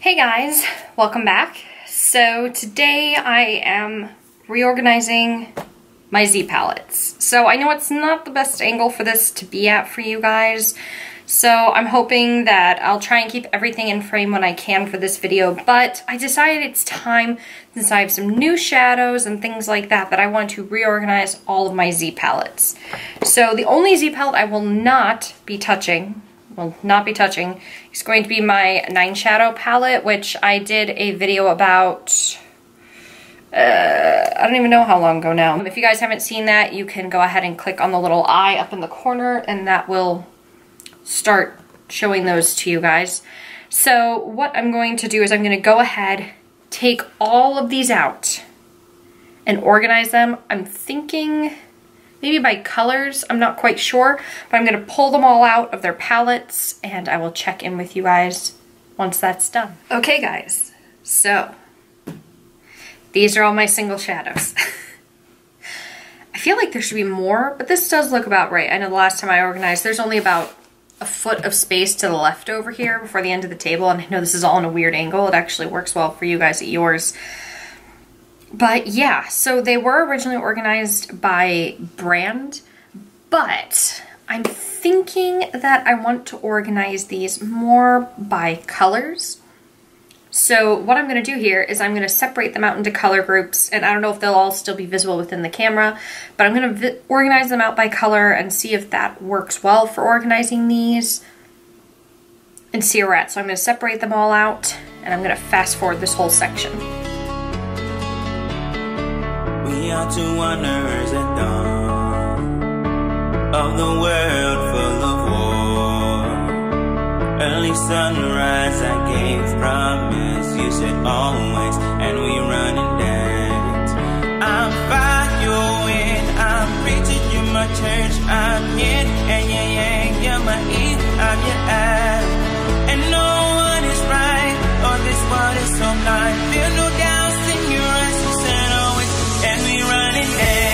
Hey guys, welcome back. So today I am reorganizing my Z palettes. So I know it's not the best angle for this to be at for you guys, so I'm hoping that I'll try and keep everything in frame when I can for this video, but I decided it's time, since I have some new shadows and things like that, that I want to reorganize all of my Z palettes. So the only Z palette I will not be touching is going to be my 9 shadow palette, which I did a video about, I don't even know how long ago now. If you guys haven't seen that, you can go ahead and click on the little eye up in the corner and that will start showing those to you guys. So what I'm going to do is I'm going to go ahead, take all of these out and organize them. I'm thinking maybe by colors, I'm not quite sure, but I'm gonna pull them all out of their palettes and I will check in with you guys once that's done. Okay guys, so these are all my single shadows. I feel like there should be more, but this does look about right. I know the last time I organized, there's only about a foot of space to the left over here before the end of the table, and I know this is all in a weird angle. It actually works well for you guys at yours. But yeah, so they were originally organized by brand, but I'm thinking that I want to organize these more by colors. So what I'm going to do here is I'm going to separate them out into color groups, and I don't know if they'll all still be visible within the camera, but I'm going to organize them out by color and see if that works well for organizing these and see where we're at. So I'm going to separate them all out, and I'm going to fast forward this whole section. We are two wanderers at dawn of the world full of war. Early sunrise, I gave promise. You said always, and we run and dance. I'm fire in, I'm preaching, you're my church. I'm yin, and yang, you're my E, I'm your I. And no one is right, or this world is so blind. Feel no doubts in your eyes, you said always. And we running there.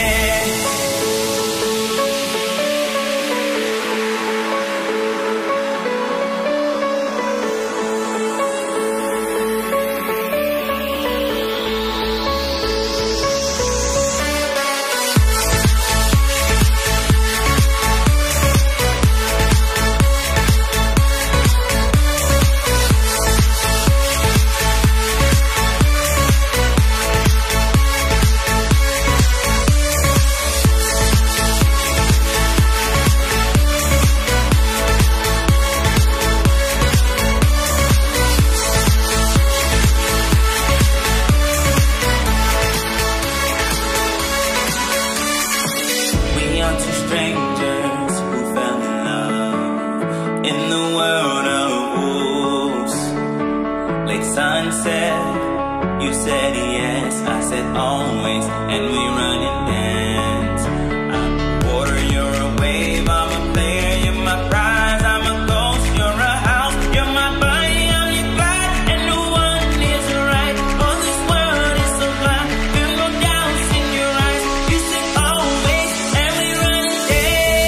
You said yes, I said always, and we run and dance. I'm a water, you're a wave, I'm a player, you're my prize, I'm a ghost, you're a house, you're my body, I'm your glide, and no one is right. Oh, this world is so blind, feel no doubts in your eyes. You said always, and we run and dance.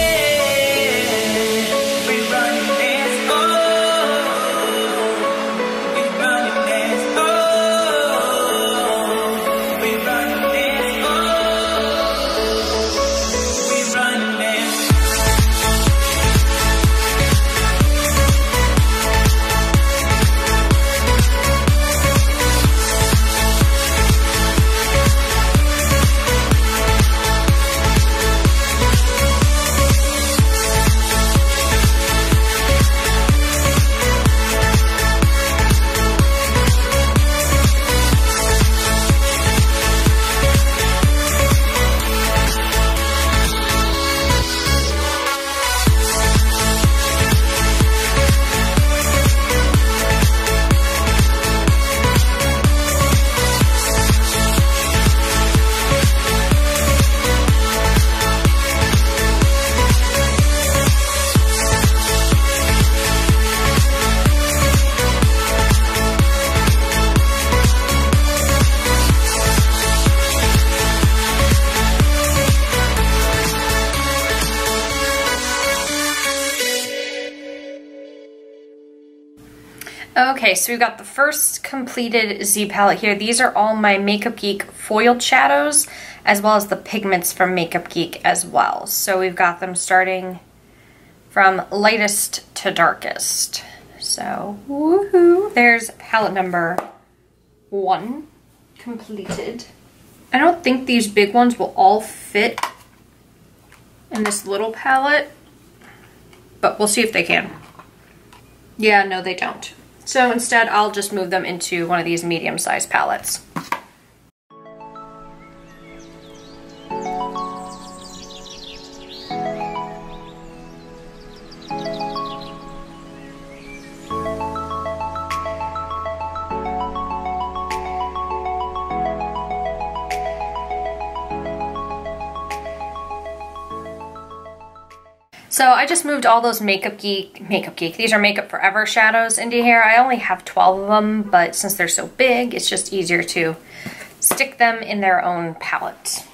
We run and dance, oh, we run and dance, oh. Okay, so we've got the first completed Z palette here. These are all my Makeup Geek foiled shadows, as well as the pigments from Makeup Geek as well. So we've got them starting from lightest to darkest. So, woohoo! There's palette number 1 completed. I don't think these big ones will all fit in this little palette, but we'll see if they can. Yeah, no, they don't. So instead, I'll just move them into one of these medium-sized palettes. So I just moved all those Makeup Geek, these are Makeup Forever shadows into here. I only have 12 of them, but since they're so big, it's just easier to stick them in their own palette.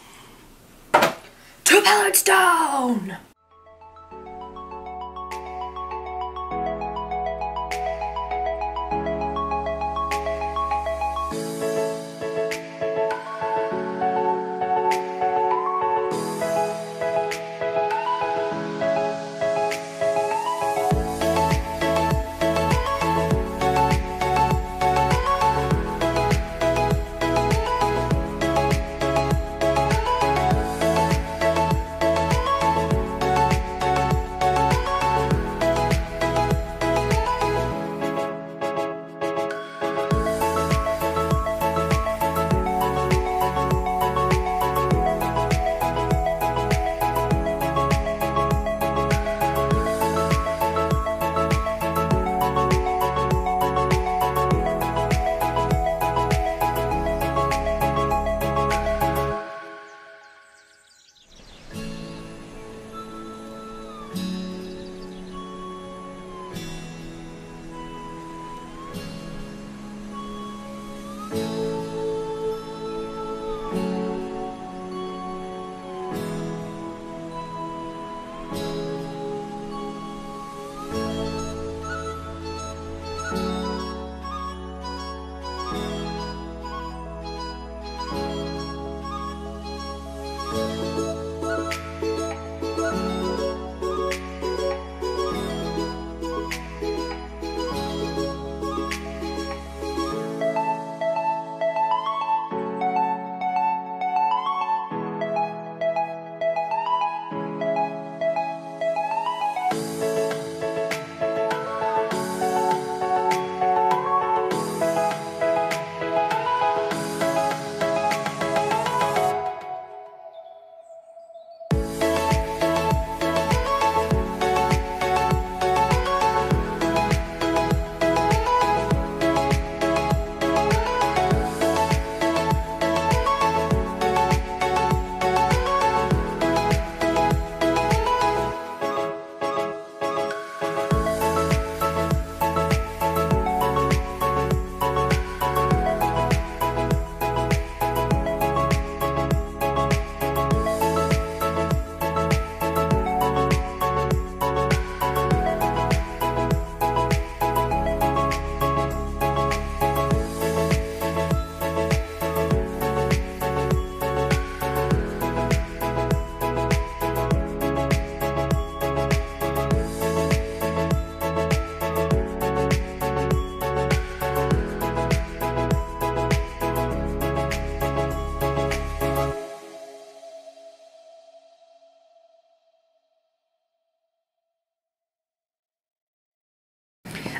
2 palettes down!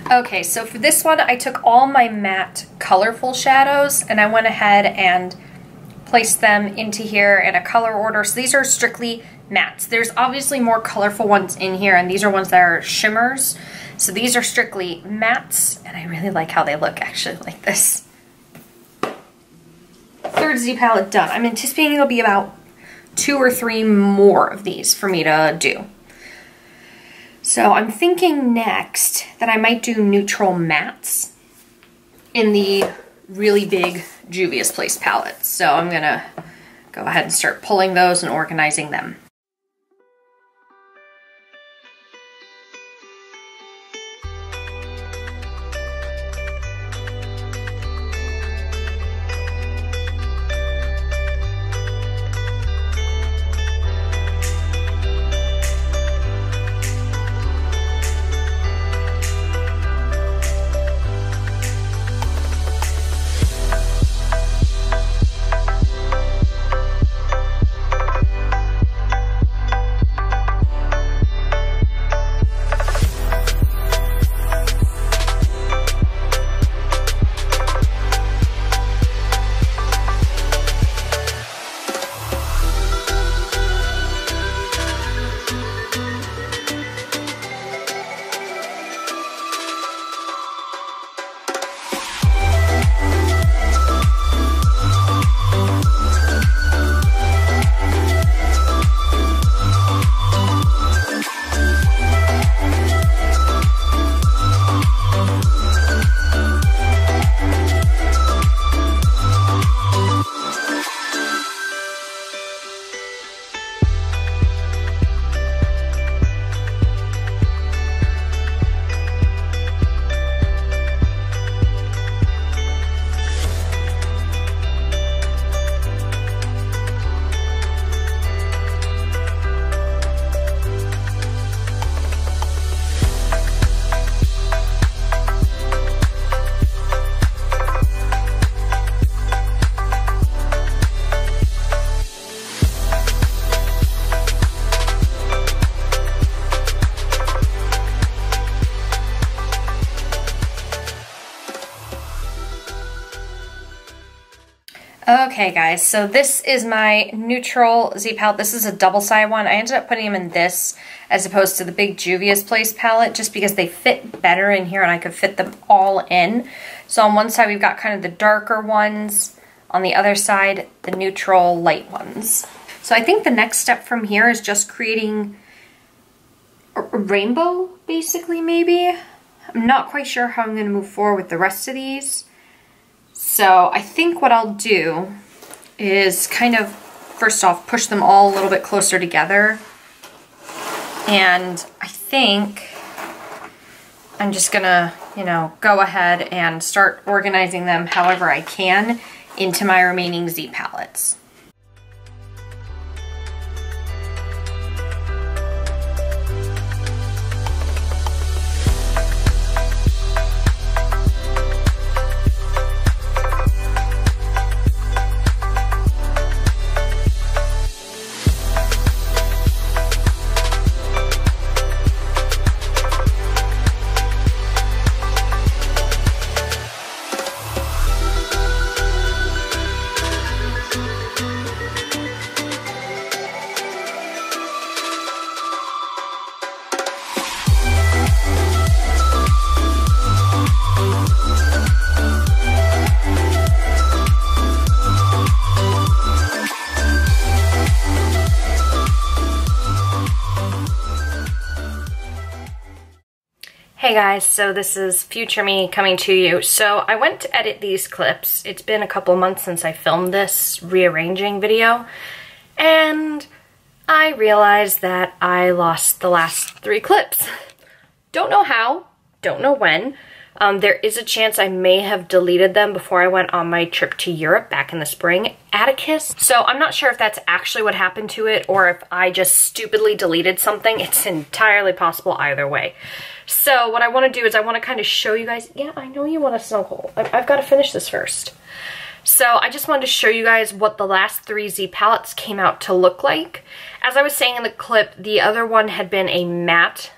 Okay, so for this one, I took all my matte colorful shadows and I went ahead and placed them into here in a color order. So these are strictly mattes. There's obviously more colorful ones in here, and these are ones that are shimmers. So these are strictly mattes, and I really like how they look actually like this. Third Z palette done. I'm anticipating it'll be about 2 or 3 more of these for me to do. So I'm thinking next that I might do neutral mattes in the really big Juvia's Place palettes. So I'm gonna go ahead and start pulling those and organizing them. Okay guys, so this is my neutral Z palette. This is a double-sided one. I ended up putting them in this as opposed to the big Juvia's Place palette just because they fit better in here and I could fit them all in. So on one side we've got kind of the darker ones, on the other side the neutral light ones. So I think the next step from here is just creating a rainbow, basically, maybe. I'm not quite sure how I'm going to move forward with the rest of these. So I think what I'll do is kind of, first off, push them all a little bit closer together. And I think I'm just gonna, you know, go ahead and start organizing them however I can into my remaining Z palettes. Hey guys, so this is future me coming to you. So I went to edit these clips. It's been a couple months since I filmed this rearranging video, and I realized that I lost the last 3 clips. Don't know how, don't know when. There is a chance I may have deleted them before I went on my trip to Europe back in the spring. Atticus. So I'm not sure if that's actually what happened to it or if I just stupidly deleted something. It's entirely possible either way. So what I want to do is I want to kind of show you guys, yeah, I know you want a snow hole. I've got to finish this first. So I just wanted to show you guys what the last 3 Z palettes came out to look like. As I was saying in the clip, the other one had been a matte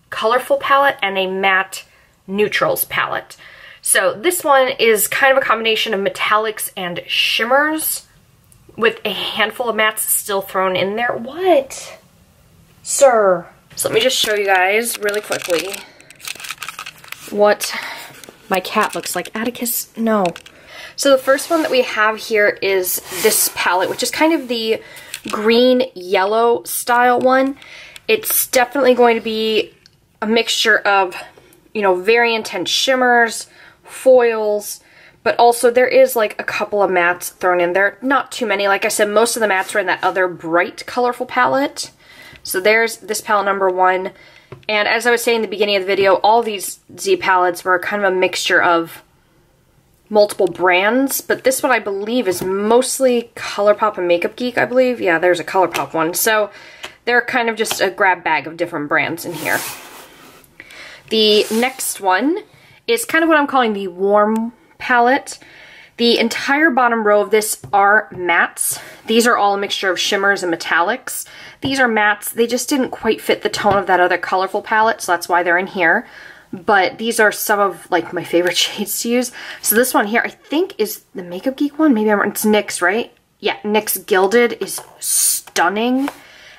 colorful palette and a matte neutrals palette. So this one is kind of a combination of metallics and shimmers with a handful of mattes still thrown in there. What? Sir. So let me just show you guys really quickly what my cat looks like. Atticus, no. So the first one that we have here is this palette, which is kind of the green-yellow style one. It's definitely going to be a mixture of, you know, very intense shimmers, foils, but also there is like a couple of mattes thrown in there. Not too many. Like I said, most of the mattes are in that other bright, colorful palette. So there's this palette number 1. And as I was saying in the beginning of the video, all these Z palettes were kind of a mixture of multiple brands, but this one I believe is mostly ColourPop and Makeup Geek, I believe. Yeah, there's a ColourPop one. So they're kind of just a grab bag of different brands in here. The next one is kind of what I'm calling the warm palette. The entire bottom row of this are mattes. These are all a mixture of shimmers and metallics. These are mattes. They just didn't quite fit the tone of that other colorful palette, so that's why they're in here. But these are some of like my favorite shades to use. So this one here I think is the Makeup Geek one. Maybe it's NYX, right? Yeah, NYX Gilded is stunning.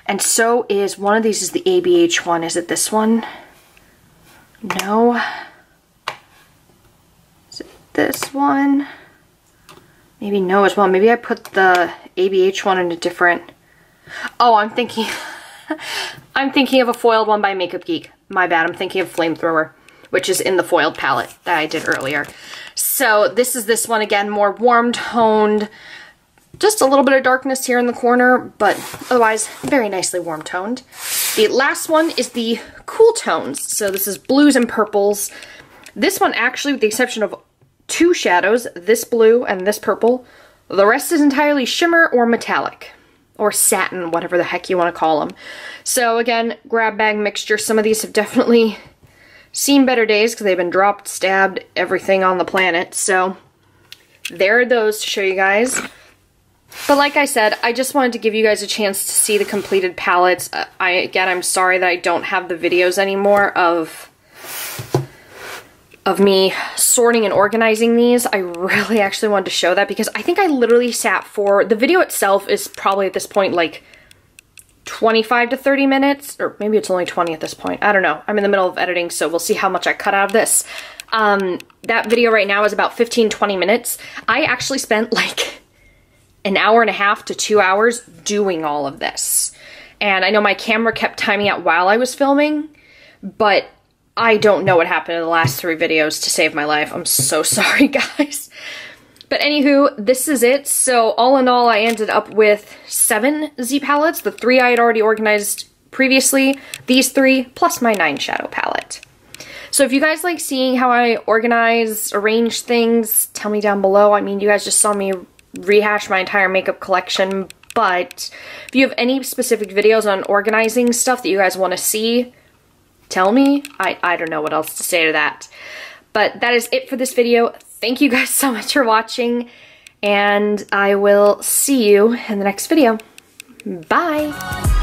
And so is one of these is the ABH one. Is it this one? No. Is it this one? Maybe no as well. Maybe I put the ABH one in a different... Oh, I'm thinking... I'm thinking of a foiled one by Makeup Geek. My bad, I'm thinking of Flamethrower, which is in the foiled palette that I did earlier. So this is this one again, more warm toned. Just a little bit of darkness here in the corner, but otherwise very nicely warm toned. The last one is the cool tones. So this is blues and purples. This one actually, with the exception of 2 shadows, this blue and this purple, the rest is entirely shimmer or metallic. Or satin, whatever the heck you want to call them. So again, grab bag mixture. Some of these have definitely seen better days because they've been dropped, stabbed, everything on the planet. So there are those to show you guys. But like I said, I just wanted to give you guys a chance to see the completed palettes. Again, I'm sorry that I don't have the videos anymore of of me sorting and organizing these. I really actually wanted to show that because I think I literally sat for, the video itself is probably at this point like 25 to 30 minutes, or maybe it's only 20 at this point. I don't know. I'm in the middle of editing, so we'll see how much I cut out of this. That video right now is about 15-20 minutes. I actually spent like an hour and a half to 2 hours doing all of this. And I know my camera kept timing out while I was filming, but I don't know what happened in the last 3 videos to save my life. I'm so sorry, guys. But anywho, this is it. So all in all, I ended up with 7 Z palettes. The 3 I had already organized previously, these 3, plus my 9 shadow palette. So if you guys like seeing how I organize, arrange things, tell me down below. I mean, you guys just saw me rehash my entire makeup collection, but if you have any specific videos on organizing stuff that you guys want to see, tell me. I don't know what else to say to that. But that is it for this video. Thank you guys so much for watching, and I will see you in the next video. Bye!